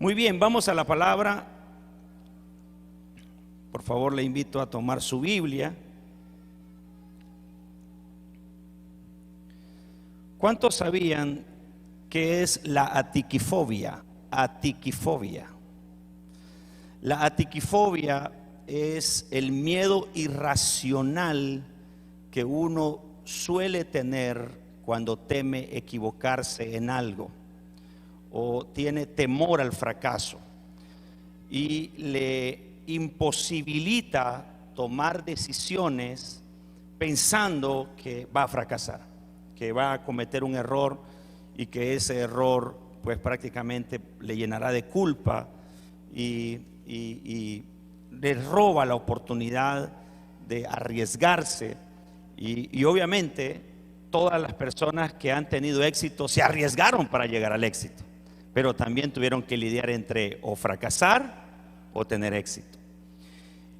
Muy bien, vamos a la palabra. Por favor, le invito a tomar su Biblia. ¿Cuántos sabían qué es la atiquifobia? Atiquifobia. La atiquifobia es el miedo irracional que uno suele tener cuando teme equivocarse en algo o tiene temor al fracaso y le imposibilita tomar decisiones pensando que va a fracasar, que va a cometer un error y que ese error pues prácticamente le llenará de culpa y le roba la oportunidad de arriesgarse y obviamente todas las personas que han tenido éxito se arriesgaron para llegar al éxito, pero también tuvieron que lidiar entre o fracasar o tener éxito.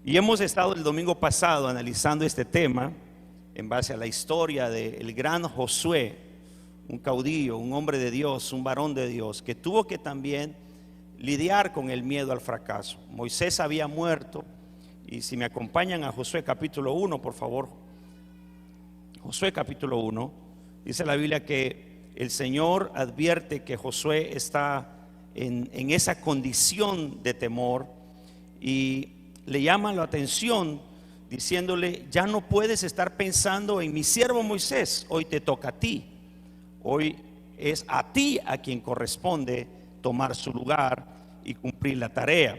Y hemos estado el domingo pasado analizando este tema en base a la historia del gran Josué, un caudillo, un hombre de Dios, un varón de Dios, que tuvo que también lidiar con el miedo al fracaso. Moisés había muerto, y si me acompañan a Josué capítulo 1, por favor. Josué capítulo 1, dice la Biblia que el Señor advierte que Josué está en esa condición de temor y le llama la atención diciéndole: ya no puedes estar pensando en mi siervo Moisés, hoy te toca a ti, hoy es a ti a quien corresponde tomar su lugar y cumplir la tarea.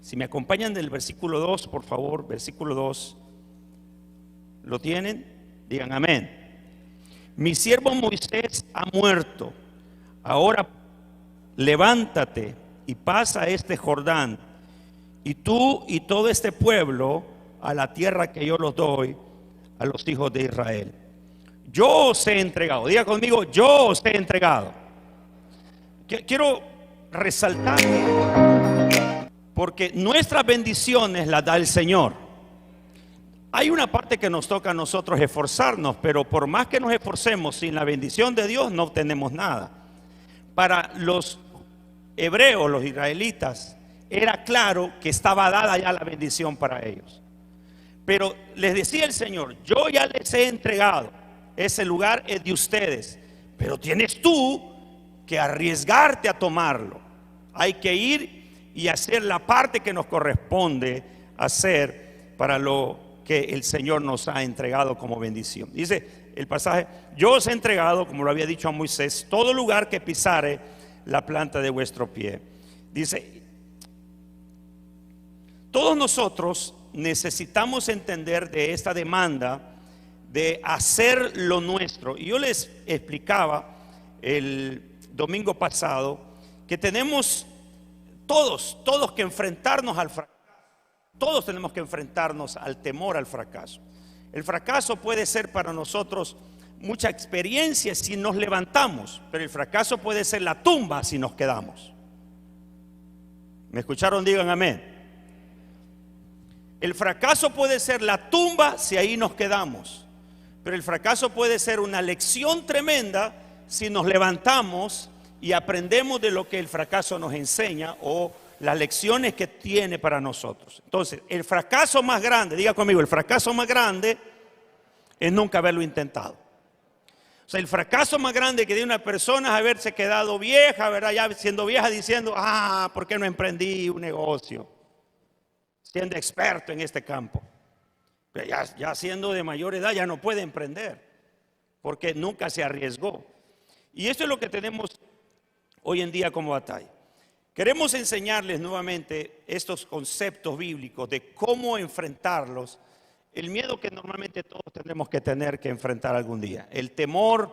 Si me acompañan del versículo 2, por favor, versículo 2, ¿lo tienen? Digan amén. Mi siervo Moisés ha muerto, ahora levántate y pasa este Jordán, y tú y todo este pueblo a la tierra que yo los doy a los hijos de Israel. Yo os he entregado, diga conmigo, yo os he entregado. Quiero resaltar, porque nuestras bendiciones las da el Señor. Hay una parte que nos toca a nosotros esforzarnos, pero por más que nos esforcemos, sin la bendición de Dios no obtenemos nada. Para los hebreos, los israelitas, era claro que estaba dada ya la bendición para ellos. Pero les decía el Señor: yo ya les he entregado, ese lugar es de ustedes, pero tienes tú que arriesgarte a tomarlo. Hay que ir y hacer la parte que nos corresponde hacer para lo que el Señor nos ha entregado como bendición. Dice el pasaje: yo os he entregado, como lo había dicho a Moisés, todo lugar que pisare la planta de vuestro pie. Dice, todos nosotros necesitamos entender de esta demanda de hacer lo nuestro. Y yo les explicaba el domingo pasado que tenemos todos que enfrentarnos al fracaso. Todos tenemos que enfrentarnos al temor al fracaso. El fracaso puede ser para nosotros mucha experiencia si nos levantamos, pero el fracaso puede ser la tumba si nos quedamos. ¿Me escucharon? Digan amén. El fracaso puede ser la tumba si ahí nos quedamos, pero el fracaso puede ser una lección tremenda si nos levantamos y aprendemos de lo que el fracaso nos enseña o las lecciones que tiene para nosotros. Entonces, el fracaso más grande, diga conmigo, el fracaso más grande es nunca haberlo intentado. O sea, el fracaso más grande que tiene una persona es haberse quedado vieja, ¿verdad? Ya siendo vieja diciendo: ¿por qué no emprendí un negocio? Siendo experto en este campo. Pero ya siendo de mayor edad ya no puede emprender porque nunca se arriesgó. Y esto es lo que tenemos hoy en día como batalla. Queremos enseñarles nuevamente estos conceptos bíblicos de cómo enfrentarlos. El miedo que normalmente todos tenemos que tener que enfrentar algún día. El temor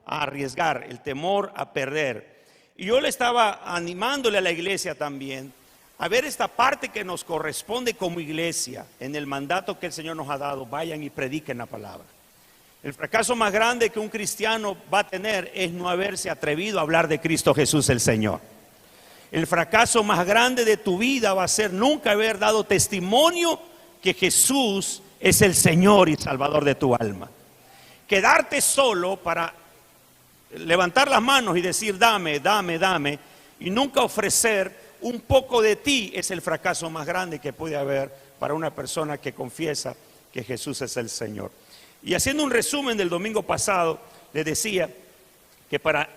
a arriesgar, el temor a perder. Y yo le estaba animándole a la iglesia también a ver esta parte que nos corresponde como iglesia en el mandato que el Señor nos ha dado: vayan y prediquen la palabra. El fracaso más grande que un cristiano va a tener es no haberse atrevido a hablar de Cristo Jesús el Señor. El fracaso más grande de tu vida va a ser nunca haber dado testimonio que Jesús es el Señor y Salvador de tu alma. Quedarte solo para levantar las manos y decir: dame, dame, dame, y nunca ofrecer un poco de ti es el fracaso más grande que puede haber para una persona que confiesa que Jesús es el Señor. Y haciendo un resumen del domingo pasado, les decía que para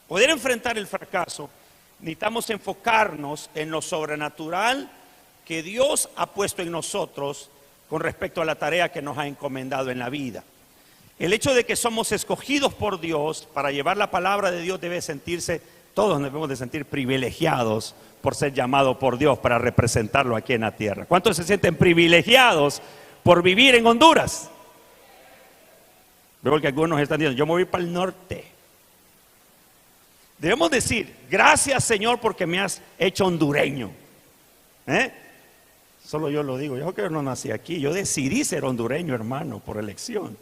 poder enfrentar el fracaso necesitamos enfocarnos en lo sobrenatural que Dios ha puesto en nosotros con respecto a la tarea que nos ha encomendado en la vida. El hecho de que somos escogidos por Dios para llevar la palabra de Dios debe sentirse, todos nos debemos de sentir privilegiados por ser llamados por Dios para representarlo aquí en la tierra. ¿Cuántos se sienten privilegiados por vivir en Honduras? Veo que algunos están diciendo, yo me voy para el norte. Debemos decir, gracias Señor porque me has hecho hondureño. Solo yo lo digo, yo que no nací aquí, yo decidí ser hondureño, hermano, por elección.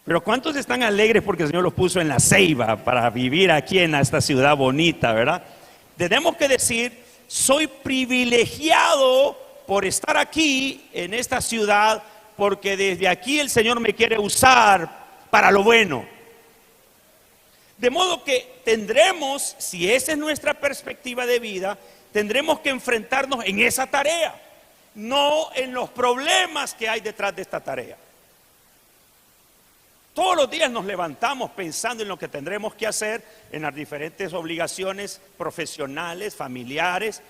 Pero ¿cuántos están alegres porque el Señor los puso en la Ceiba para vivir aquí en esta ciudad bonita, verdad? Tenemos que decir, soy privilegiado por estar aquí en esta ciudad, porque desde aquí el Señor me quiere usar para lo bueno. De modo que tendremos, si esa es nuestra perspectiva de vida, tendremos que enfrentarnos en esa tarea, no en los problemas que hay detrás de esta tarea. Todos los días nos levantamos pensando en lo que tendremos que hacer, en las diferentes obligaciones profesionales, familiares,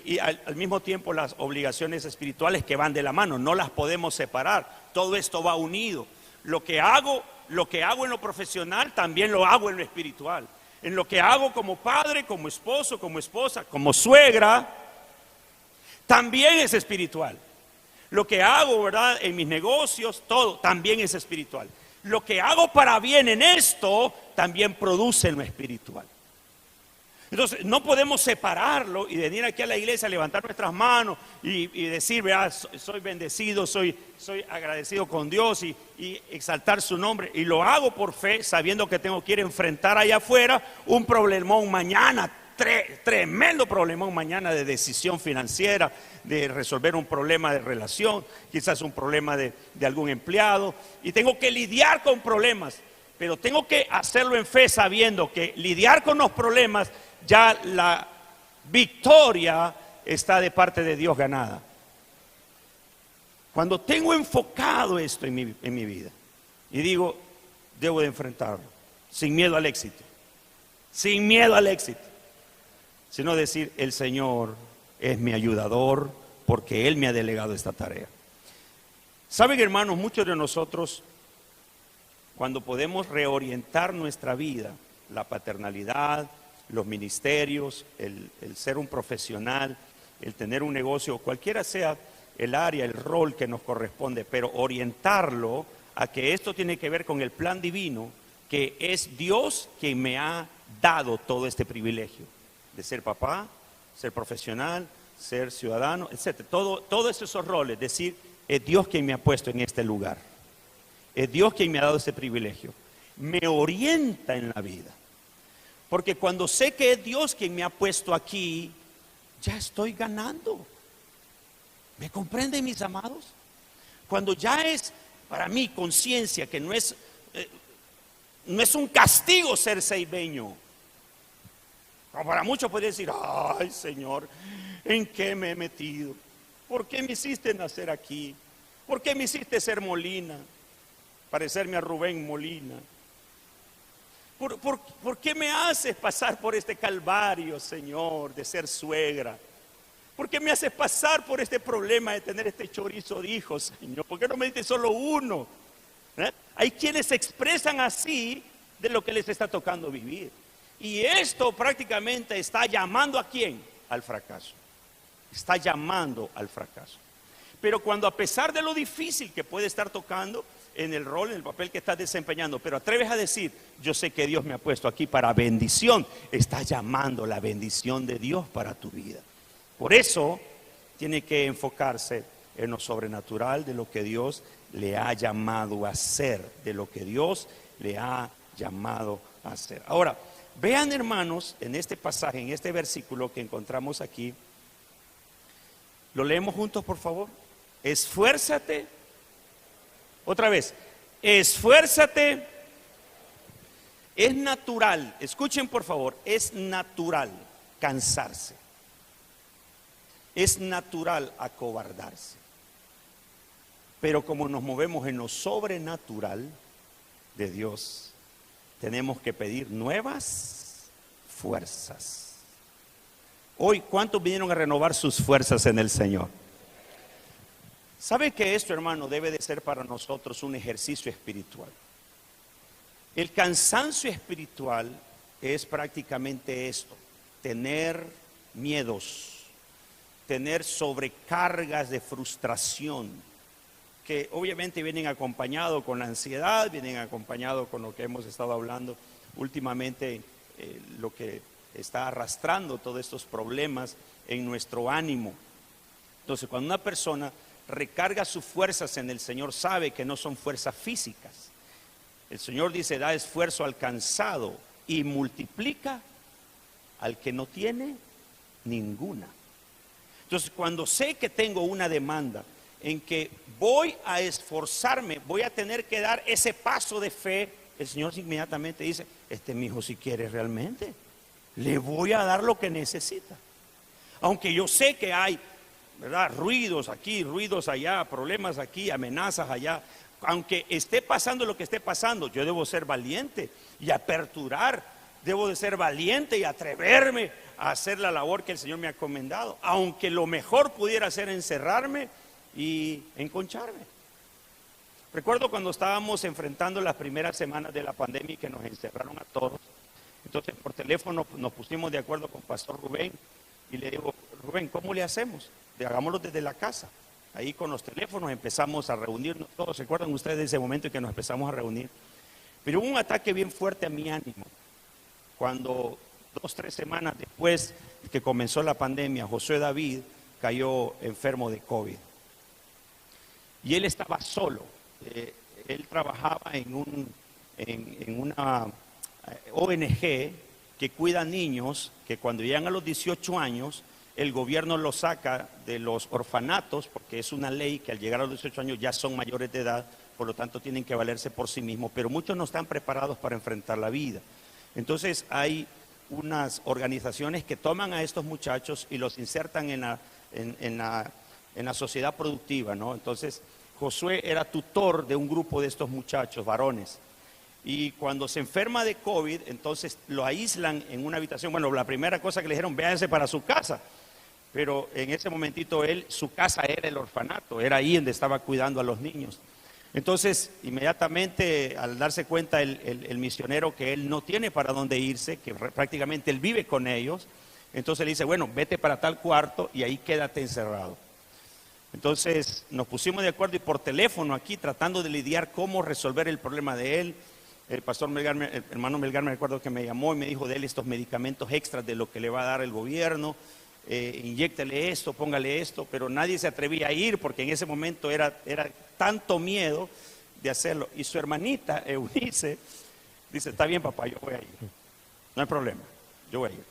y al mismo tiempo las obligaciones espirituales que van de la mano, no las podemos separar, todo esto va unido. Lo que hago en lo profesional también lo hago en lo espiritual. En lo que hago como padre, como esposo, como esposa, como suegra, también es espiritual. Lo que hago, ¿verdad?, en mis negocios, todo también es espiritual. Lo que hago para bien en esto también produce en lo espiritual. Entonces no podemos separarlo y venir aquí a la iglesia a levantar nuestras manos y decir, vea, soy bendecido, soy agradecido con Dios y exaltar su nombre. Y lo hago por fe, sabiendo que tengo que ir a enfrentar allá afuera un problemón mañana, tremendo problemón mañana de decisión financiera, de resolver un problema de relación, quizás un problema de algún empleado. Y tengo que lidiar con problemas, pero tengo que hacerlo en fe sabiendo que lidiar con los problemas, ya la victoria está de parte de Dios ganada. Cuando tengo enfocado esto en mi vida y digo, debo de enfrentarlo, sin miedo al éxito, sin miedo al éxito, sino decir, el Señor es mi ayudador porque Él me ha delegado esta tarea. Saben, hermanos, muchos de nosotros, cuando podemos reorientar nuestra vida, la paternalidad, los ministerios, el ser un profesional, el tener un negocio, cualquiera sea el área, el rol que nos corresponde, pero orientarlo a que esto tiene que ver con el plan divino, que es Dios quien me ha dado todo este privilegio de ser papá, ser profesional, ser ciudadano, etc. Todos esos roles, decir, es Dios quien me ha puesto en este lugar, es Dios quien me ha dado ese privilegio, me orienta en la vida. Porque cuando sé que es Dios quien me ha puesto aquí, ya estoy ganando. ¿Me comprenden, mis amados? Cuando ya es para mí conciencia que no es un castigo ser ceibeño. Como para muchos pueden decir, ay Señor, ¿en qué me he metido? ¿Por qué me hiciste nacer aquí? ¿Por qué me hiciste ser Molina? Parecerme a Rubén Molina. ¿Por qué me haces pasar por este calvario, Señor, de ser suegra? ¿Por qué me haces pasar por este problema de tener este chorizo de hijos, Señor? ¿Por qué no me diste solo uno? Hay quienes se expresan así de lo que les está tocando vivir. Y esto prácticamente está llamando ¿a quién? Al fracaso. Está llamando al fracaso. Pero cuando, a pesar de lo difícil que puede estar tocando en el rol, en el papel que estás desempeñando, pero atreves a decir, yo sé que Dios me ha puesto aquí para bendición, está llamando la bendición de Dios para tu vida. Por eso tiene que enfocarse en lo sobrenatural de lo que Dios le ha llamado a hacer, de lo que Dios le ha llamado a hacer. Ahora, vean, hermanos, en este pasaje, en este versículo que encontramos aquí, lo leemos juntos, por favor. Esfuérzate, otra vez, esfuérzate Es natural, escuchen por favor, es natural cansarse. Es natural acobardarse. Pero como nos movemos en lo sobrenatural de Dios, tenemos que pedir nuevas fuerzas. Hoy, ¿cuántos vinieron a renovar sus fuerzas en el Señor? ¿Sabe que esto, hermano, debe de ser para nosotros un ejercicio espiritual? El cansancio espiritual es prácticamente esto: tener miedos, tener sobrecargas de frustración, que obviamente vienen acompañados con la ansiedad, vienen acompañados con lo que hemos estado hablando últimamente, lo que está arrastrando todos estos problemas en nuestro ánimo. Entonces, cuando una persona recarga sus fuerzas en el Señor, sabe que no son fuerzas físicas. El Señor dice: da esfuerzo al cansado y multiplica al que no tiene ninguna. Entonces, cuando sé que tengo una demanda en que voy a esforzarme, voy a tener que dar ese paso de fe, el Señor inmediatamente dice: mi hijo, si quiere realmente, le voy a dar lo que necesita. Aunque yo sé que hay, ¿verdad?, ruidos aquí, ruidos allá, problemas aquí, amenazas allá. Aunque esté pasando lo que esté pasando, yo debo ser valiente y aperturar. Debo de ser valiente y atreverme a hacer la labor que el Señor me ha encomendado. Aunque lo mejor pudiera ser encerrarme y enconcharme. Recuerdo cuando estábamos enfrentando las primeras semanas de la pandemia y que nos encerraron a todos. Entonces por teléfono nos pusimos de acuerdo con Pastor Rubén y le digo: Rubén, ¿cómo le hacemos? Hagámoslo desde la casa. Ahí con los teléfonos empezamos a reunirnos todos. ¿Se acuerdan ustedes de ese momento en que nos empezamos a reunir? Pero hubo un ataque bien fuerte a mi ánimo cuando 2-3 semanas después que comenzó la pandemia, Josué David cayó enfermo de COVID. Y él estaba solo. Él trabajaba en una ONG que cuida niños que cuando llegan a los 18 años, el gobierno los saca de los orfanatos, porque es una ley que al llegar a los 18 años ya son mayores de edad, por lo tanto tienen que valerse por sí mismos, pero muchos no están preparados para enfrentar la vida. Entonces hay unas organizaciones que toman a estos muchachos y los insertan en la sociedad productiva, ¿no? Entonces Josué era tutor de un grupo de estos muchachos, varones. Y cuando se enferma de COVID, entonces lo aíslan en una habitación. Bueno, la primera cosa que le dijeron: váyanse para su casa. Pero en ese momentito su casa era el orfanato, era ahí donde estaba cuidando a los niños. Entonces, inmediatamente al darse cuenta el misionero que él no tiene para dónde irse, que prácticamente él vive con ellos, entonces le dice: bueno, vete para tal cuarto y ahí quédate encerrado. Entonces nos pusimos de acuerdo y por teléfono aquí tratando de lidiar cómo resolver el problema de él. El pastor Melgar, el hermano Melgar, me recuerdo que me llamó y me dijo: de él estos medicamentos extras de lo que le va a dar el gobierno, inyéctele esto, póngale esto, pero nadie se atrevía a ir porque en ese momento era tanto miedo de hacerlo. Y su hermanita Eunice dice: está bien, papá, yo voy a ir, no hay problema, yo voy a ir.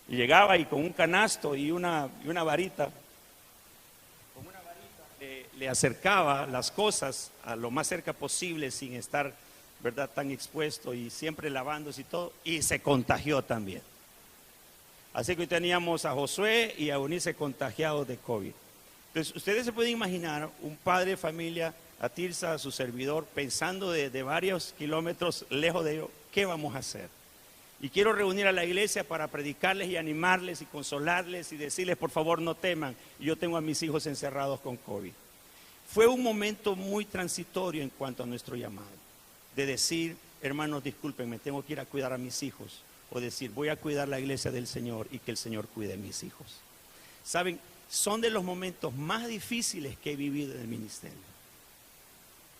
Y llegaba y con un canasto y una varita, le acercaba las cosas a lo más cerca posible sin estar, ¿verdad?, tan expuesto, y siempre lavándose y todo, y se contagió también. Así que hoy teníamos a Josué y a Eunice contagiados de COVID. Entonces ustedes se pueden imaginar un padre de familia, a Tirsa, a su servidor, pensando de varios kilómetros lejos de ellos: ¿qué vamos a hacer? Y quiero reunir a la iglesia para predicarles y animarles y consolarles y decirles: por favor, no teman, yo tengo a mis hijos encerrados con COVID. Fue un momento muy transitorio en cuanto a nuestro llamado, de decir: hermanos, discúlpenme, tengo que ir a cuidar a mis hijos, o decir: voy a cuidar la iglesia del Señor y que el Señor cuide a mis hijos. Saben, son de los momentos más difíciles que he vivido en el ministerio.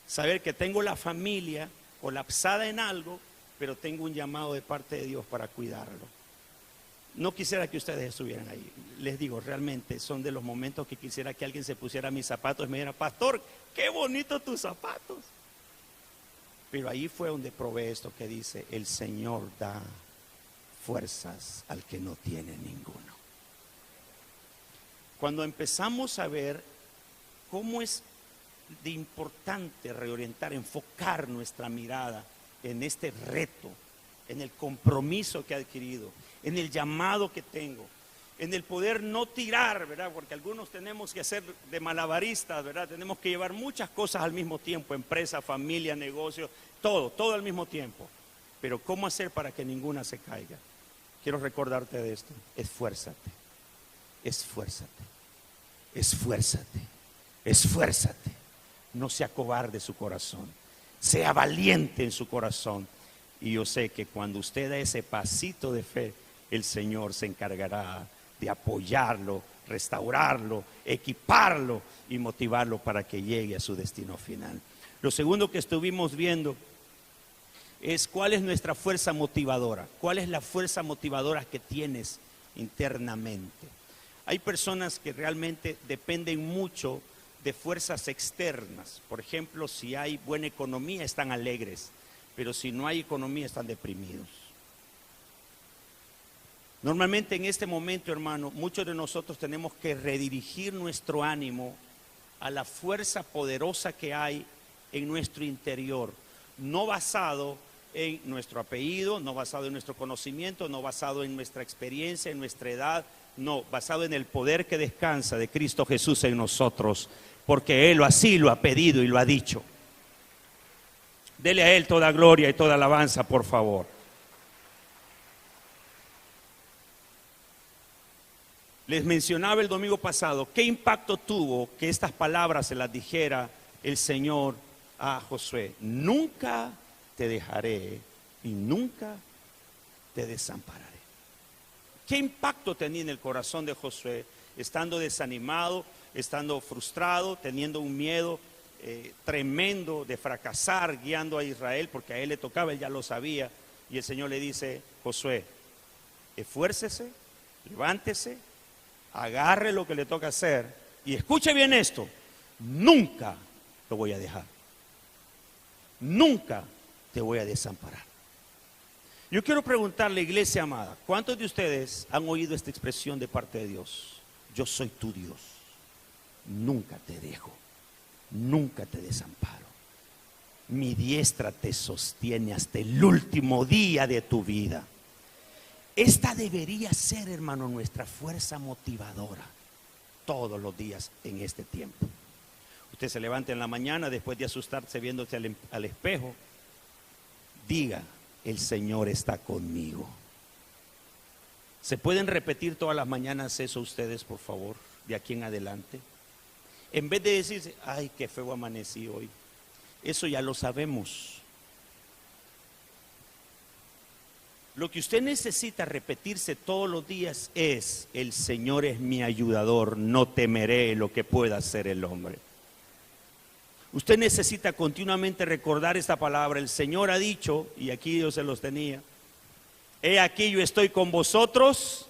Saber que tengo la familia colapsada en algo, pero tengo un llamado de parte de Dios para cuidarlo. No quisiera que ustedes estuvieran ahí. Les digo, realmente son de los momentos que quisiera que alguien se pusiera mis zapatos y me dijera: pastor, qué bonitos tus zapatos. Pero ahí fue donde probé esto que dice: el Señor da fuerzas al que no tiene ninguno. Cuando empezamos a ver cómo es de importante reorientar, enfocar nuestra mirada en este reto en el compromiso que he adquirido, en el llamado que tengo, en el poder no tirar, ¿verdad? Porque algunos tenemos que hacer de malabaristas, ¿verdad? Tenemos que llevar muchas cosas al mismo tiempo, empresa, familia, negocio, todo al mismo tiempo. Pero ¿cómo hacer para que ninguna se caiga? Quiero recordarte de esto. Esfuérzate, esfuérzate, esfuérzate, esfuérzate. No sea cobarde su corazón, sea valiente en su corazón. Y yo sé que cuando usted da ese pasito de fe, el Señor se encargará de apoyarlo, restaurarlo, equiparlo y motivarlo para que llegue a su destino final. Lo segundo que estuvimos viendo es cuál es nuestra fuerza motivadora, cuál es la fuerza motivadora que tienes internamente. Hay personas que realmente dependen mucho de fuerzas externas. Por ejemplo, si hay buena economía están alegres, pero si no hay economía están deprimidos. Normalmente en este momento, hermano, muchos de nosotros tenemos que redirigir nuestro ánimo a la fuerza poderosa que hay en nuestro interior, no basado en nuestro apellido, no basado en nuestro conocimiento, no basado en nuestra experiencia, en nuestra edad, no, basado en el poder que descansa de Cristo Jesús en nosotros, porque Él así lo ha pedido y lo ha dicho. Dele a Él toda gloria y toda alabanza, por favor. Les mencionaba el domingo pasado qué impacto tuvo que estas palabras se las dijera el Señor a Josué. Nunca te dejaré y nunca te desampararé. ¿Qué impacto tenía en el corazón de Josué, estando desanimado, estando frustrado, teniendo un miedo tremendo de fracasar guiando a Israel, porque a él le tocaba, él ya lo sabía, y el Señor le dice: Josué, esfuércese, levántese, agarre lo que le toca hacer y escuche bien esto: nunca lo voy a dejar, nunca te voy a desamparar. Yo quiero preguntarle, iglesia amada, ¿cuántos de ustedes han oído esta expresión de parte de Dios? Yo soy tu Dios, nunca te dejo, nunca te desamparo, mi diestra te sostiene hasta el último día de tu vida. Esta debería ser, hermano, nuestra fuerza motivadora todos los días en este tiempo. Usted se levanta en la mañana después de asustarse viéndose al espejo, diga: el Señor está conmigo. ¿Se pueden repetir todas las mañanas eso ustedes, por favor, de aquí en adelante? En vez de decirse: ay, qué feo amanecí hoy. Eso ya lo sabemos. Lo que usted necesita repetirse todos los días es: el Señor es mi ayudador, no temeré lo que pueda hacer el hombre. Usted necesita continuamente recordar esta palabra: el Señor ha dicho, y aquí yo se los tenía: he aquí yo estoy con vosotros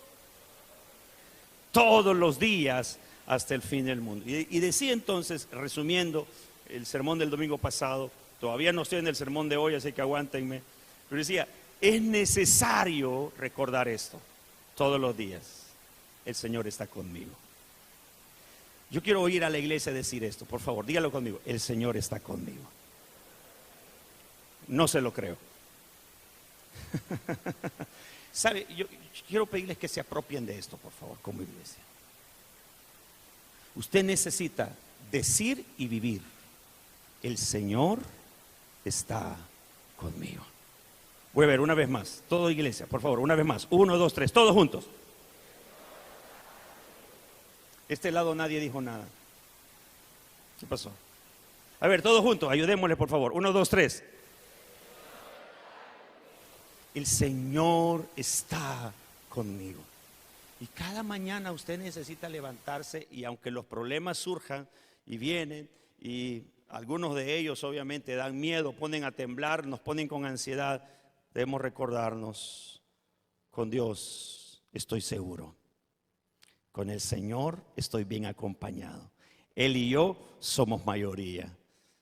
todos los días hasta el fin del mundo. Y decía entonces, resumiendo el sermón del domingo pasado, todavía no estoy en el sermón de hoy, así que aguántenme, pero decía: es necesario recordar esto todos los días: el Señor está conmigo. Yo quiero oír a la iglesia decir esto, por favor, dígalo conmigo: el Señor está conmigo. No se lo creo. ¿Sabe? Yo quiero pedirles que se apropien de esto, por favor, como iglesia. Usted necesita decir y vivir: el Señor está conmigo. Voy a ver una vez más, toda iglesia, por favor, una vez más. 1, 2, 3, todos juntos. Este lado nadie dijo nada. ¿Qué pasó? A ver, todos juntos, ayudémosle, por favor. 1, 2, 3. El Señor está conmigo. Y cada mañana usted necesita levantarse, y aunque los problemas surjan y vienen, y algunos de ellos obviamente dan miedo, ponen a temblar, nos ponen con ansiedad, debemos recordarnos: con Dios estoy seguro, con el Señor estoy bien acompañado, Él y yo somos mayoría,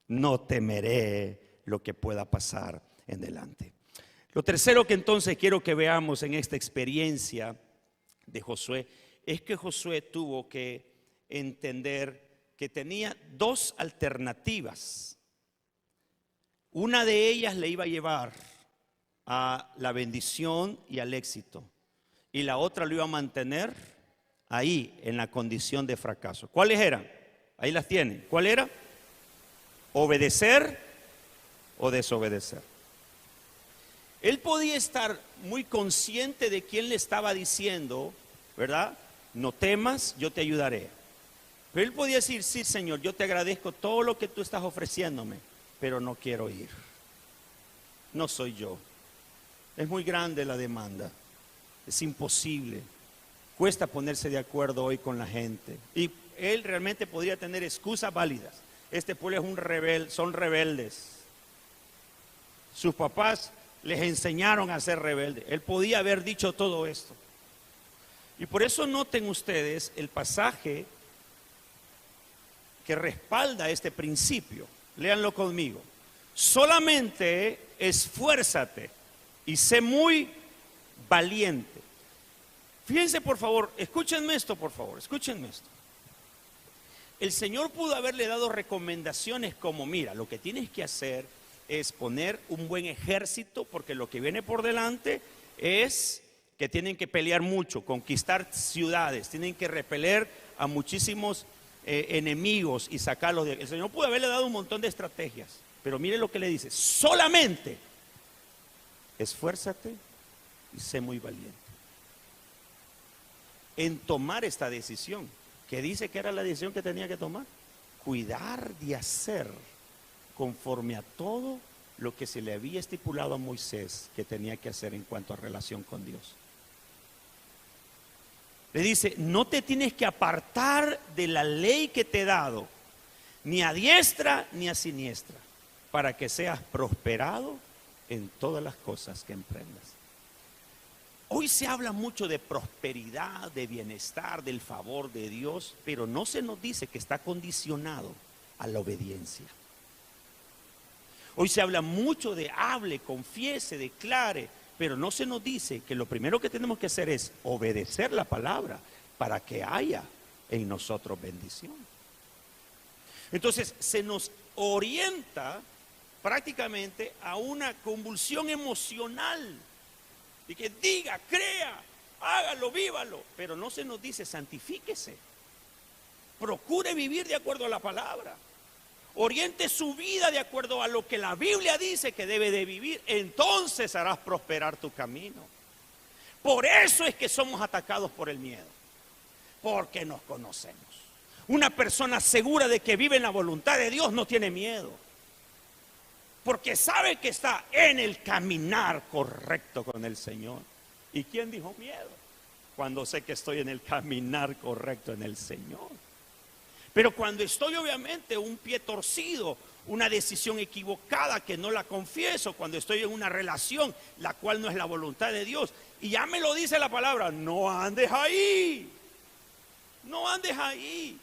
no temeré lo que pueda pasar en delante. Lo tercero que entonces quiero que veamos en esta experiencia de Josué es que Josué tuvo que entender que tenía dos alternativas. Una de ellas le iba a llevar a la bendición y al éxito. Y la otra lo iba a mantener ahí, en la condición de fracaso. ¿Cuáles eran? Ahí las tienen. ¿Cuál era? Obedecer o desobedecer. Él podía estar muy consciente de quién le estaba diciendo, ¿verdad? No temas, yo te ayudaré. Pero él podía decir, sí, Señor, yo te agradezco todo lo que tú estás ofreciéndome, pero no quiero ir. No soy yo. Es muy grande la demanda. Es imposible. Cuesta ponerse de acuerdo hoy con la gente. Y él realmente podría tener excusas válidas. Este pueblo es un rebelde, son rebeldes. Sus papás les enseñaron a ser rebeldes. Él podía haber dicho todo esto. Y por eso noten ustedes el pasaje que respalda este principio. Léanlo conmigo. Solamente esfuérzate y sé muy valiente. Fíjense por favor, escúchenme esto por favor, escúchenme esto. El Señor pudo haberle dado recomendaciones como, mira, lo que tienes que hacer es poner un buen ejército, porque lo que viene por delante es que tienen que pelear mucho, conquistar ciudades, tienen que repeler a muchísimos enemigos y sacarlos de... El Señor pudo haberle dado un montón de estrategias, pero mire lo que le dice, solamente esfuérzate y sé muy valiente en tomar esta decisión, que dice que era la decisión que tenía que tomar, cuidar de hacer conforme a todo lo que se le había estipulado a Moisés que tenía que hacer en cuanto a relación con Dios. Le dice, no te tienes que apartar de la ley que te he dado, ni a diestra ni a siniestra, para que seas prosperado en todas las cosas que emprendas. Hoy se habla mucho de prosperidad, de bienestar, del favor de Dios, pero no se nos dice que está condicionado a la obediencia. Hoy se habla mucho de hable, confiese, declare, pero no se nos dice que lo primero que tenemos que hacer es obedecer la palabra para que haya en nosotros bendición. Entonces se nos orienta prácticamente a una convulsión emocional y que diga, crea, hágalo, vívalo, pero no se nos dice santifíquese, procure vivir de acuerdo a la palabra, oriente su vida de acuerdo a lo que la Biblia dice que debe de vivir, entonces harás prosperar tu camino. Por eso es que somos atacados por el miedo, porque nos conocemos. Una persona segura de que vive en la voluntad de Dios no tiene miedo, porque sabe que está en el caminar correcto con el Señor. ¿Y quién dijo miedo? Cuando sé que estoy en el caminar correcto en el Señor. Pero cuando estoy obviamente un pie torcido, una decisión equivocada que no la confieso, cuando estoy en una relación la cual no es la voluntad de Dios, y ya me lo dice la palabra, no andes ahí, no andes ahí.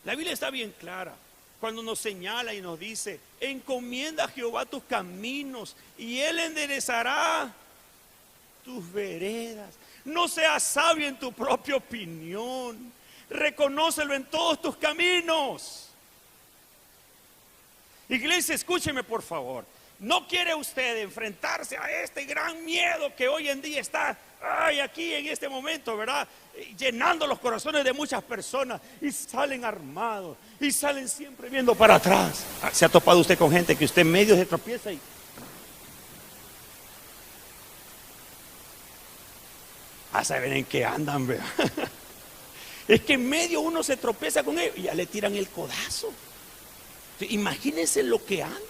La Biblia está bien clara cuando nos señala y nos dice, encomienda a Jehová tus caminos y Él enderezará tus veredas. No seas sabio en tu propia opinión, reconócelo en todos tus caminos. Iglesia, escúcheme por favor. ¿No quiere usted enfrentarse a este gran miedo que hoy en día está aquí en este momento, verdad? Llenando los corazones de muchas personas y salen armados y salen siempre viendo para atrás. ¿Se ha topado usted con gente que usted en medio se tropieza y saben en qué andan, ¿verdad? Es que en medio uno se tropieza con ellos y ya le tiran el codazo. Imagínense lo que andan.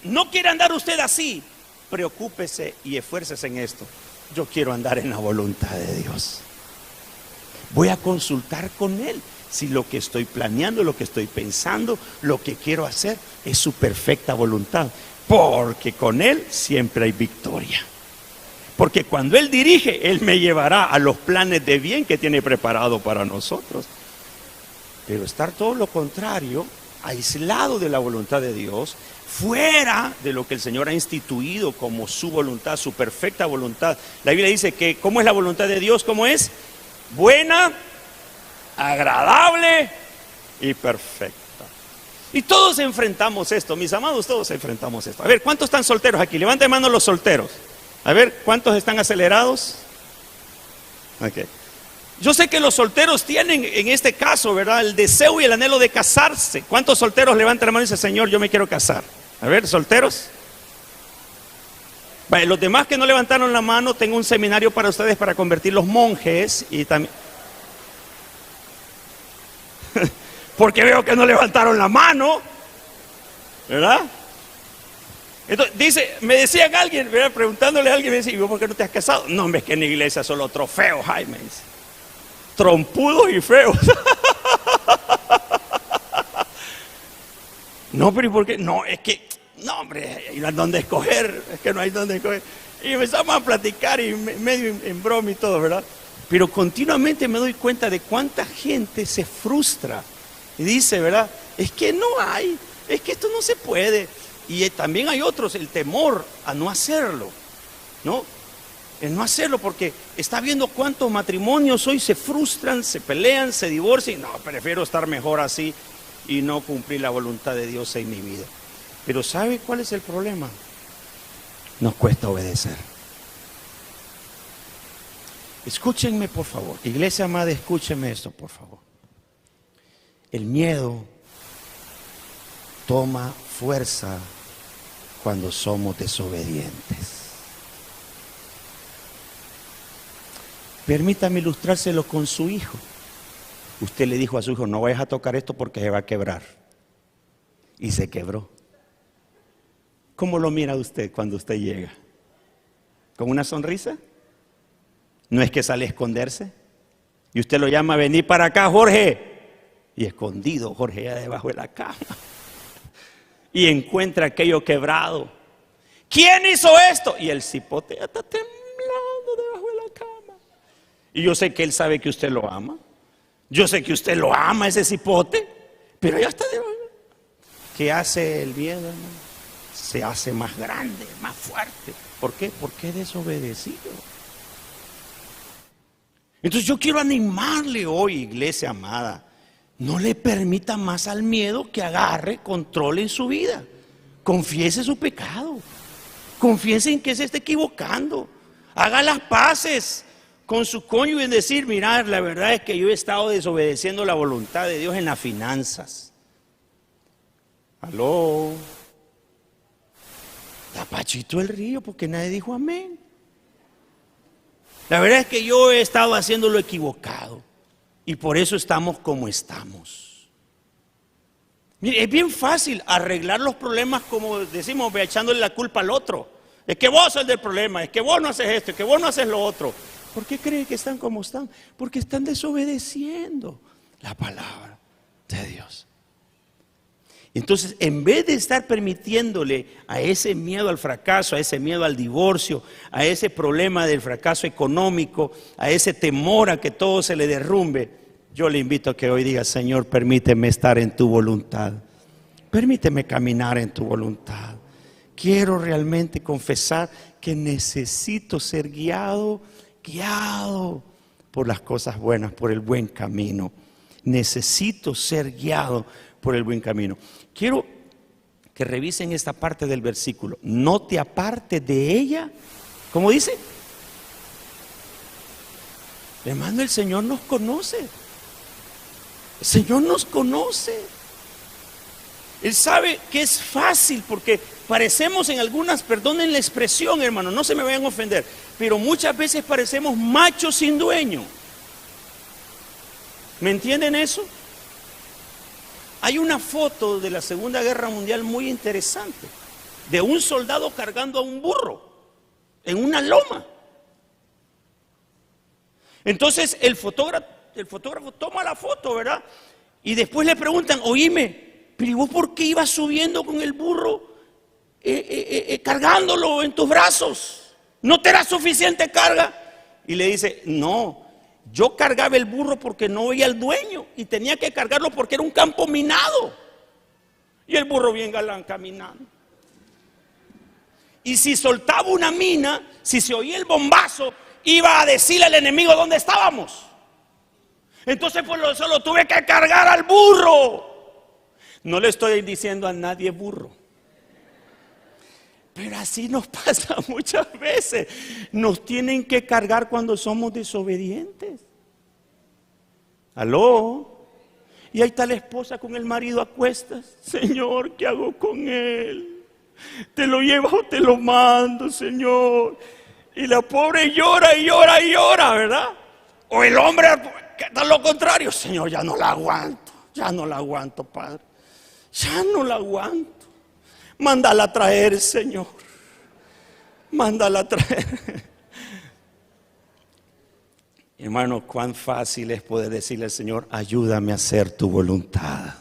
No quiere andar usted así, preocúpese y esfuércese en esto. Yo quiero andar en la voluntad de Dios. Voy a consultar con Él si lo que estoy planeando, lo que estoy pensando, lo que quiero hacer es su perfecta voluntad, porque con Él siempre hay victoria. Porque cuando Él dirige, Él me llevará a los planes de bien que tiene preparado para nosotros. Pero estar todo lo contrario, aislado de la voluntad de Dios, fuera de lo que el Señor ha instituido como su voluntad, su perfecta voluntad. La Biblia dice que ¿cómo es la voluntad de Dios? ¿Cómo es? Buena, agradable y perfecta. Y todos enfrentamos esto, mis amados, todos enfrentamos esto. A ver, ¿cuántos están solteros aquí? Levanten mano los solteros. A ver, ¿cuántos están acelerados? Ok. Yo sé que los solteros tienen en este caso, ¿verdad?, el deseo y el anhelo de casarse. ¿Cuántos solteros levantan la mano y dicen, Señor, yo me quiero casar? A ver, solteros. Vale, los demás que no levantaron la mano, tengo un seminario para ustedes para convertir los monjes y también... Porque veo que no levantaron la mano, ¿verdad? Entonces, dice, me decían alguien, ¿verdad?, preguntándole a alguien, me dice, ¿y vos por qué no te has casado? No, es que en la iglesia solo trofeos, Jaime, dice. Trompudos y feos. No, pero ¿y por qué? No, es que, no, hombre, no hay dónde escoger, es que no hay dónde escoger. Y empezamos a platicar y medio en broma y todo, ¿verdad? Pero continuamente me doy cuenta de cuánta gente se frustra y dice, ¿verdad?, es que no hay, es que esto no se puede. Y también hay otros, el temor a no hacerlo, ¿no? El no hacerlo porque está viendo cuántos matrimonios hoy se frustran, se pelean, se divorcian. No, prefiero estar mejor así y no cumplir la voluntad de Dios en mi vida. Pero ¿sabe cuál es el problema? Nos cuesta obedecer. Escúchenme, por favor. Iglesia amada, escúchenme esto, por favor. El miedo toma fuerza cuando somos desobedientes. Permítame ilustrárselo con su hijo. Usted le dijo a su hijo, no vayas a tocar esto porque se va a quebrar. Y se quebró. ¿Cómo lo mira usted cuando usted llega? ¿Con una sonrisa? ¿No es que sale a esconderse? Y usted lo llama, vení para acá, Jorge. Y escondido, Jorge, ya debajo de la cama. Y encuentra aquello quebrado. ¿Quién hizo esto? Y el cipote ya está temblando debajo de la cama. Y yo sé que él sabe que usted lo ama. Yo sé que usted lo ama, ese cipote. Pero ya está debajo. ¿Qué hace el miedo, hermano? Se hace más grande, más fuerte. ¿Por qué? Porque es desobedecido. Entonces yo quiero animarle hoy, iglesia amada. No le permita más al miedo que agarre control en su vida. Confiese su pecado. Confiese en que se está equivocando. Haga las paces con su cónyuge en decir, mirad, la verdad es que yo he estado desobedeciendo la voluntad de Dios en las finanzas. Aló. Está Pachito el río porque nadie dijo amén. La verdad es que yo he estado haciendo lo equivocado. Y por eso estamos como estamos. Mire, es bien fácil arreglar los problemas, como decimos, echándole la culpa al otro. Es que vos sos el del problema, es que vos no haces esto, es que vos no haces lo otro. ¿Por qué creen que están como están? Porque están desobedeciendo la palabra de Dios. Entonces, en vez de estar permitiéndole a ese miedo al fracaso, a ese miedo al divorcio, a ese problema del fracaso económico, a ese temor a que todo se le derrumbe, yo le invito a que hoy diga, Señor, permíteme estar en tu voluntad. Permíteme caminar en tu voluntad. Quiero realmente confesar que necesito ser guiado por las cosas buenas, por el buen camino. Necesito ser guiado por el buen camino. Quiero que revisen esta parte del versículo. No te apartes de ella. ¿Cómo dice? Hermano, el Señor nos conoce. El Señor nos conoce. Él sabe que es fácil porque parecemos en algunas, perdonen la expresión, hermano, no se me vayan a ofender, pero muchas veces parecemos machos sin dueño. ¿Me entienden eso? Hay una foto de la Segunda Guerra Mundial muy interesante, de un soldado cargando a un burro en una loma. Entonces el fotógrafo toma la foto, ¿verdad? Y después le preguntan, oíme, pero ¿y vos por qué ibas subiendo con el burro cargándolo en tus brazos? ¿No te era suficiente carga? Y le dice, no, yo cargaba el burro porque no veía al dueño y tenía que cargarlo porque era un campo minado. Y el burro bien galán caminando. Y si soltaba una mina, si se oía el bombazo, iba a decirle al enemigo dónde estábamos. Entonces pues solo tuve que cargar al burro. No le estoy diciendo a nadie burro. Pero así nos pasa muchas veces. Nos tienen que cargar cuando somos desobedientes. ¿Aló? Y ahí está la esposa con el marido a cuestas. Señor, ¿qué hago con él? ¿Te lo llevas o te lo mando, Señor? Y la pobre llora y llora y llora, ¿verdad? O el hombre que está lo contrario. Señor, ya no la aguanto. Ya no la aguanto, Padre. Ya no la aguanto. Mándala a traer, Señor. Mándala a traer. Hermano, cuán fácil es poder decirle al Señor: ayúdame a hacer tu voluntad.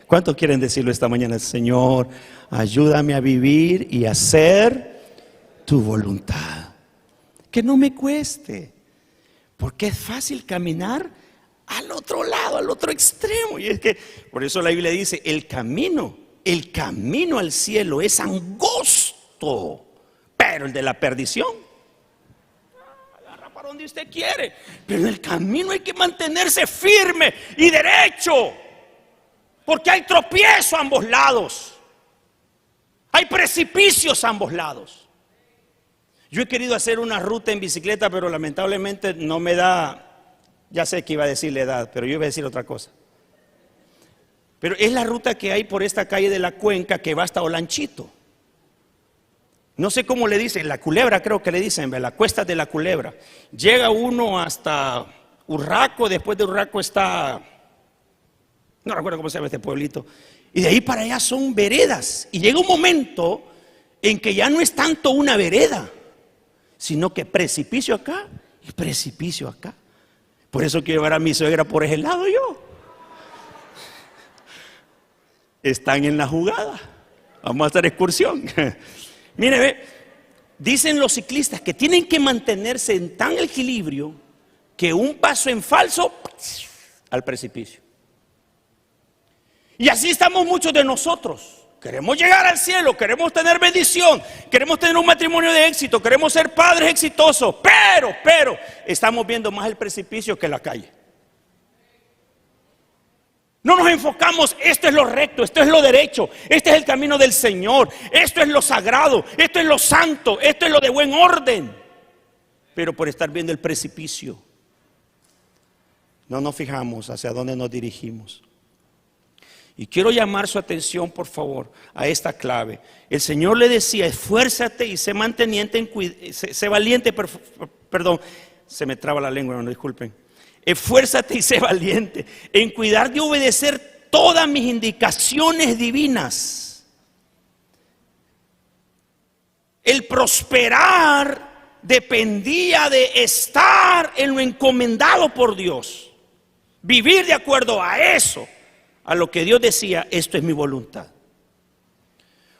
¿Cuántos quieren decirlo esta mañana? Señor, ayúdame a vivir y hacer tu voluntad. Que no me cueste, porque es fácil caminar al otro lado, al otro extremo. Y es que por eso la Biblia dice: el camino al cielo es angosto, pero el de la perdición agarra para donde usted quiere. Pero en el camino hay que mantenerse firme y derecho, porque hay tropiezo a ambos lados, hay precipicios a ambos lados. Yo he querido hacer una ruta en bicicleta, pero lamentablemente no me da, ya sé que iba a decir la edad, pero yo iba a decir otra cosa. Pero es la ruta que hay por esta calle de la Cuenca que va hasta Olanchito. No sé cómo le dicen, la Culebra creo que le dicen, la Cuesta de la Culebra. Llega uno hasta Urraco, después de Urraco está, no recuerdo cómo se llama este pueblito. Y de ahí para allá son veredas. Y llega un momento en que ya no es tanto una vereda, sino que precipicio acá y precipicio acá. Por eso quiero llevar a mi suegra por ese lado yo. Están en la jugada. Vamos a hacer excursión. Mire, ve, dicen los ciclistas que tienen que mantenerse en tan equilibrio que un paso en falso al precipicio. Y así estamos muchos de nosotros. Queremos llegar al cielo, queremos tener bendición, queremos tener un matrimonio de éxito, queremos ser padres exitosos, pero estamos viendo más el precipicio que la calle. No nos enfocamos: esto es lo recto, esto es lo derecho, este es el camino del Señor, esto es lo sagrado, esto es lo santo, esto es lo de buen orden. Pero por estar viendo el precipicio, no nos fijamos hacia dónde nos dirigimos. Y quiero llamar su atención, por favor, a esta clave. El Señor le decía: esfuérzate y sé manteniente, sé valiente, perdón, se me traba la lengua, no disculpen. Esfuérzate y sé valiente en cuidar de obedecer todas mis indicaciones divinas. El prosperar dependía de estar en lo encomendado por Dios, vivir de acuerdo a eso, a lo que Dios decía: esto es mi voluntad.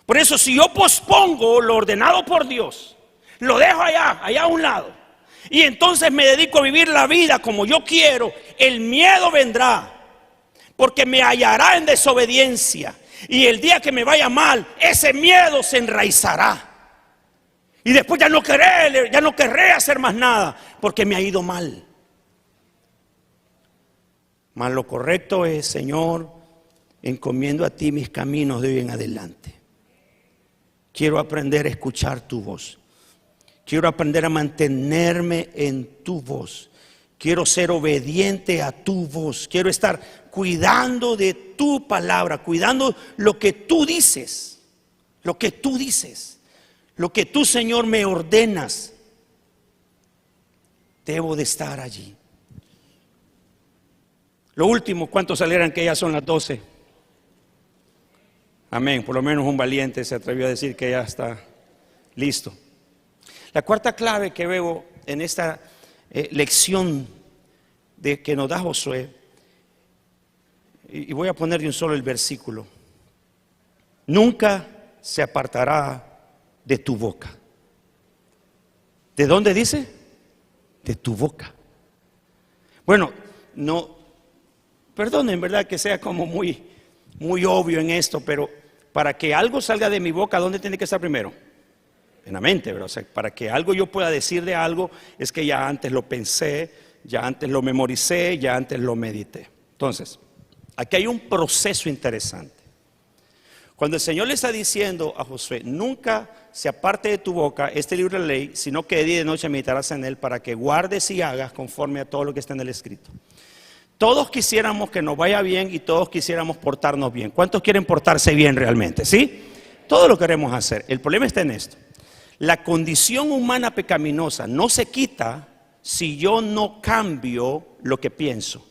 Por eso, si yo pospongo lo ordenado por Dios, lo dejo allá a un lado, y entonces me dedico a vivir la vida como yo quiero, el miedo vendrá, porque me hallará en desobediencia. Y el día que me vaya mal, ese miedo se enraizará. Y después ya no querré hacer más nada, porque me ha ido mal. Mas lo correcto es: Señor, encomiendo a ti mis caminos de hoy en adelante. Quiero aprender a escuchar tu voz. Quiero aprender a mantenerme en tu voz. Quiero ser obediente a tu voz. Quiero estar cuidando de tu palabra, cuidando lo que tú dices. Lo que tú dices. Lo que tú, Señor, me ordenas. Debo de estar allí. Lo último, ¿cuántos alegran que ya son las 12? Amén. Por lo menos un valiente se atrevió a decir que ya está listo. La cuarta clave que veo en esta lección que nos da Josué, y voy a poner de un solo el versículo: nunca se apartará de tu boca. ¿De dónde dice? De tu boca. Bueno, no, perdonen, verdad, que sea como muy obvio en esto, pero para que algo salga de mi boca, ¿dónde tiene que estar primero? En la mente, ¿verdad? O sea, para que algo yo pueda decir de algo, es que ya antes lo pensé, ya antes lo memoricé, ya antes lo medité. Entonces, aquí hay un proceso interesante. Cuando el Señor le está diciendo a Josué, nunca se aparte de tu boca este libro de ley, sino que de día y de noche meditarás en él para que guardes y hagas conforme a todo lo que está en el escrito. Todos quisiéramos que nos vaya bien y todos quisiéramos portarnos bien. ¿Cuántos quieren portarse bien realmente? ¿Sí? Todo lo queremos hacer. El problema está en esto. La condición humana pecaminosa no se quita si yo no cambio lo que pienso.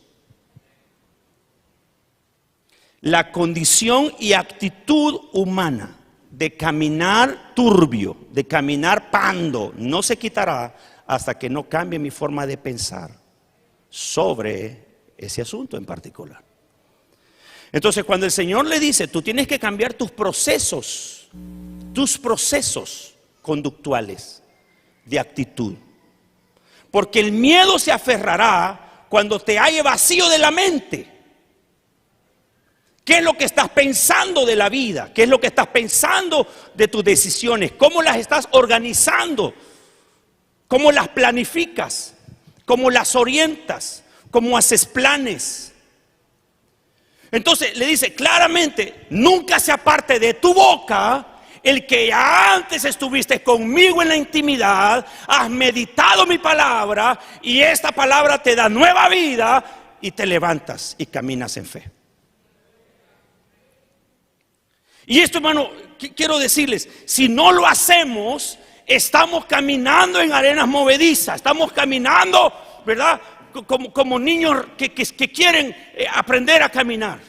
La condición y actitud humana de caminar turbio, de caminar pando, no se quitará hasta que no cambie mi forma de pensar sobre ese asunto en particular. Entonces, cuando el Señor le dice, tú tienes que cambiar tus procesos conductuales de actitud, porque el miedo se aferrará cuando te halle vacío de la mente. ¿Qué es lo que estás pensando de la vida? ¿Qué es lo que estás pensando de tus decisiones? ¿Cómo las estás organizando? ¿Cómo las planificas? ¿Cómo las orientas? ¿Cómo haces planes? Entonces le dice claramente, nunca se aparte de tu boca el que ya antes estuviste conmigo en la intimidad, has meditado mi palabra y esta palabra te da nueva vida y te levantas y caminas en fe. Y esto, hermano, quiero decirles, si no lo hacemos, estamos caminando en arenas movedizas, estamos caminando, ¿verdad? Como niños que quieren aprender a caminar.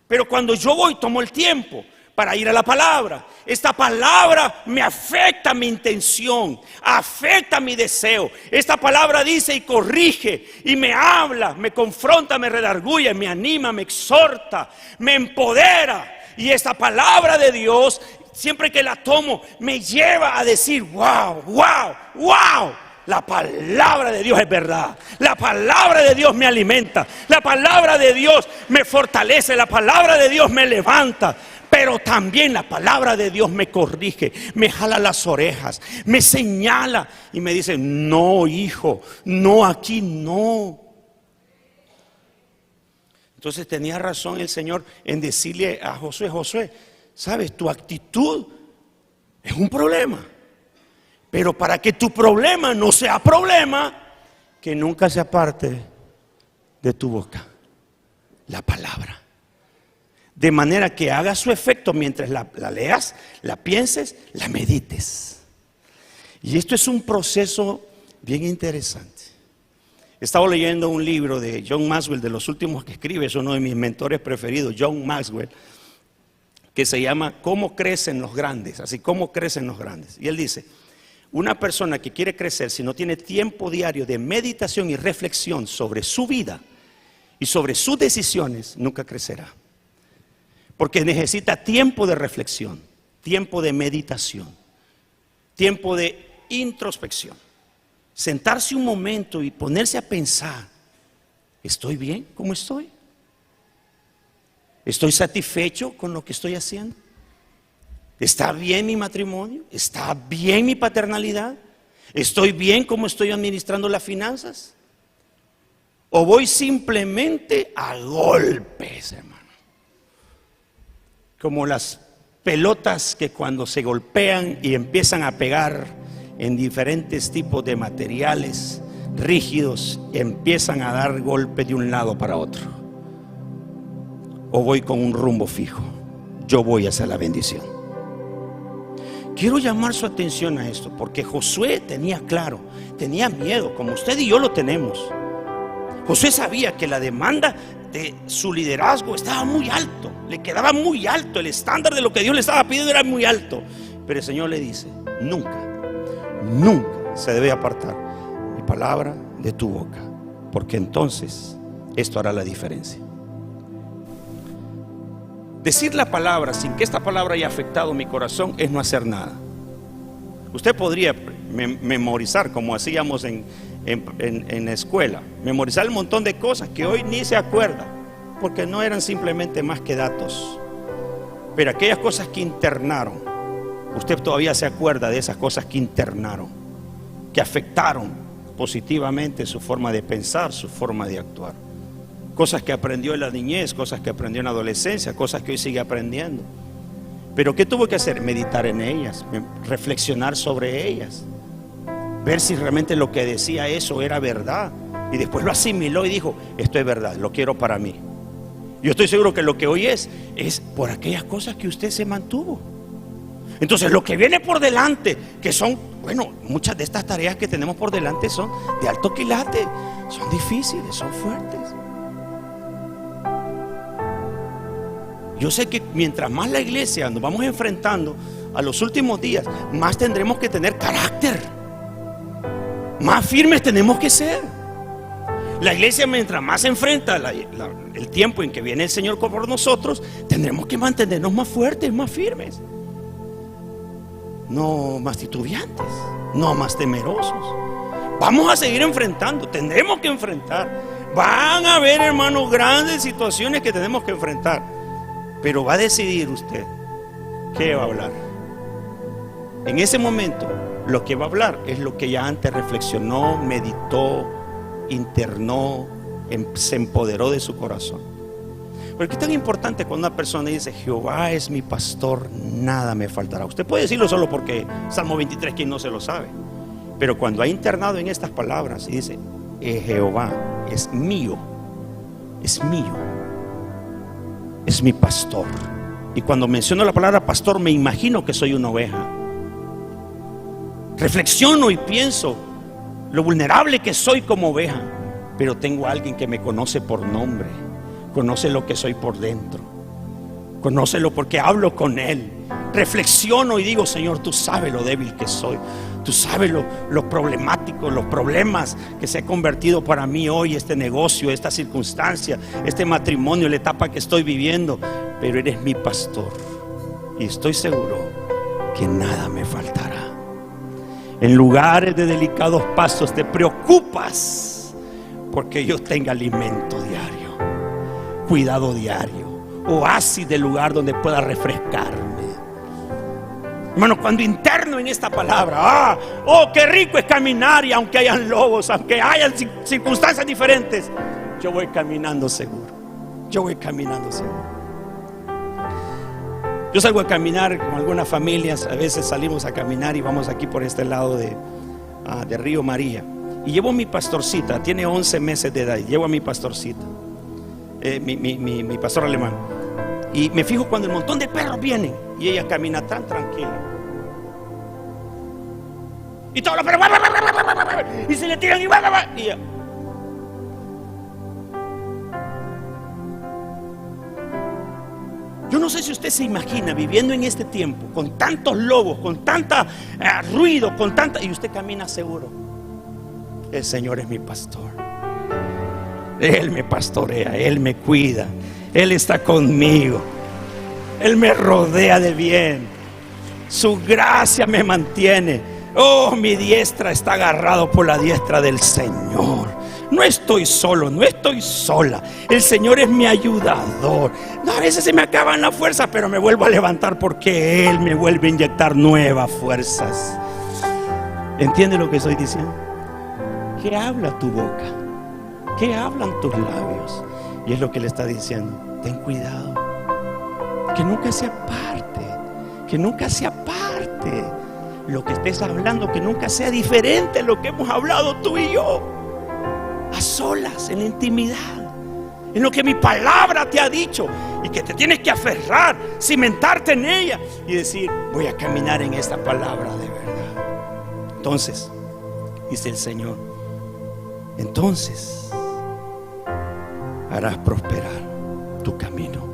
Pero cuando yo voy, tomo el tiempo para ir a la palabra. Esta palabra me afecta mi intención, afecta mi deseo. Esta palabra dice y corrige y me habla, me confronta, me redarguye, me anima, me exhorta, me empodera. Y esta palabra de Dios, siempre que la tomo, me lleva a decir, wow, wow, wow. La palabra de Dios es verdad. La palabra de Dios me alimenta. La palabra de Dios me fortalece. La palabra de Dios me levanta. Pero también la palabra de Dios me corrige, me jala las orejas, me señala y me dice, no, hijo, no, aquí no. Entonces tenía razón el Señor en decirle a Josué, Josué, sabes, tu actitud es un problema. Pero para que tu problema no sea problema, que nunca se aparte de tu boca la palabra. De manera que haga su efecto mientras la leas, la pienses, la medites. Y esto es un proceso bien interesante. He estado leyendo un libro de John Maxwell, de los últimos que escribe, es uno de mis mentores preferidos, John Maxwell, que se llama ¿Cómo crecen los grandes? Así, ¿cómo crecen los grandes? Y él dice, una persona que quiere crecer, si no tiene tiempo diario de meditación y reflexión sobre su vida y sobre sus decisiones, nunca crecerá. Porque necesita tiempo de reflexión, tiempo de meditación, tiempo de introspección. Sentarse un momento y ponerse a pensar, ¿estoy bien como estoy? ¿Estoy satisfecho con lo que estoy haciendo? ¿Está bien mi matrimonio? ¿Está bien mi paternalidad? ¿Estoy bien como estoy administrando las finanzas? ¿O voy simplemente a golpes, hermano? Como las pelotas que cuando se golpean y empiezan a pegar en diferentes tipos de materiales rígidos, empiezan a dar golpes de un lado para otro. O voy con un rumbo fijo, yo voy hacia la bendición. Quiero llamar su atención a esto, porque Josué tenía claro, tenía miedo, como usted y yo lo tenemos. Josué sabía que la demanda de su liderazgo estaba muy alto, le quedaba muy alto, el estándar de lo que Dios le estaba pidiendo era muy alto. Pero el Señor le dice, nunca se debe apartar mi palabra de tu boca, porque entonces esto hará la diferencia. Decir la palabra sin que esta palabra haya afectado mi corazón es no hacer nada. Usted podría memorizar como hacíamos en la escuela, memorizar un montón de cosas que hoy ni se acuerda, porque no eran simplemente más que datos. Pero aquellas cosas que internaron, usted todavía se acuerda de esas cosas que internaron, que afectaron positivamente su forma de pensar, su forma de actuar. cosas que aprendió en la niñez, cosas que aprendió en la adolescencia, cosas que hoy sigue aprendiendo. Pero ¿qué tuvo que hacer? Meditar en ellas, reflexionar sobre ellas, ver si realmente lo que decía eso era verdad. Y después lo asimiló y dijo: esto es verdad, lo quiero para mí. Yo estoy seguro que lo que hoy es por aquellas cosas que usted se mantuvo. Entonces lo que viene por delante, que son, bueno, muchas de estas tareas que tenemos por delante son de alto quilate, son difíciles, son fuertes. Yo sé que mientras más la iglesia nos vamos enfrentando a los últimos días, más tendremos que tener carácter, más firmes tenemos que ser. La iglesia, mientras más se enfrenta el tiempo en que viene el Señor por nosotros, tendremos que mantenernos más fuertes, más firmes, no más titubeantes, no más temerosos. Vamos a seguir enfrentando, tendremos que enfrentar. Van a haber, hermanos, grandes situaciones que tenemos que enfrentar, pero va a decidir usted qué va a hablar. En ese momento, lo que va a hablar es lo que ya antes reflexionó, meditó, internó, se empoderó de su corazón. Pero qué tan importante cuando una persona dice: Jehová es mi pastor, nada me faltará. Usted puede decirlo solo porque Salmo 23, quien no se lo sabe. Pero cuando ha internado en estas palabras y dice: Jehová es mío, es mío, es mi pastor. Y cuando menciono la palabra pastor, me imagino que soy una oveja. Reflexiono y pienso lo vulnerable que soy como oveja, pero tengo a alguien que me conoce por nombre, conoce lo que soy por dentro, conoce lo porque hablo con él. Reflexiono y digo: Señor, tú sabes lo débil que soy, tú sabes lo problemático, los problemas que se ha convertido para mí hoy este negocio, esta circunstancia, este matrimonio, la etapa que estoy viviendo. Pero eres mi pastor y estoy seguro que nada me faltará. En lugares de delicados pastos te preocupas porque yo tenga alimento diario, cuidado diario, oasis del lugar donde pueda refrescarme. Hermano, cuando interno en esta palabra, oh, qué rico es caminar, y aunque hayan lobos, aunque hayan circunstancias diferentes, yo voy caminando seguro. Yo voy caminando seguro. Yo salgo a caminar con algunas familias, a veces salimos a caminar y vamos aquí por este lado de Río María. Y llevo a mi pastorcita, tiene 11 meses de edad, y llevo a mi pastorcita, mi pastor alemán. Y me fijo cuando el montón de perros vienen y ella camina tan tranquila. Y todos los perros, y se le tiran y ella. Yo no sé si usted se imagina viviendo en este tiempo con tantos lobos, con tanta ruido, con tanta, y usted camina seguro. El Señor es mi pastor. Él me pastorea, Él me cuida, Él está conmigo, Él me rodea de bien, su gracia me mantiene. Oh, mi diestra está agarrado por la diestra del Señor. No estoy solo, no estoy sola. El Señor es mi ayudador. A veces se me acaban las fuerzas, pero me vuelvo a levantar porque Él me vuelve a inyectar nuevas fuerzas. ¿Entiende lo que estoy diciendo? ¿Qué habla tu boca? ¿Qué hablan tus labios? Y es lo que le está diciendo: ten cuidado, que nunca se aparte, que nunca se aparte lo que estés hablando, que nunca sea diferente a lo que hemos hablado tú y yo, a solas, en la intimidad, en lo que mi palabra te ha dicho, y que te tienes que aferrar, cimentarte en ella y decir: voy a caminar en esta palabra de verdad. Entonces, dice el Señor, entonces harás prosperar tu camino.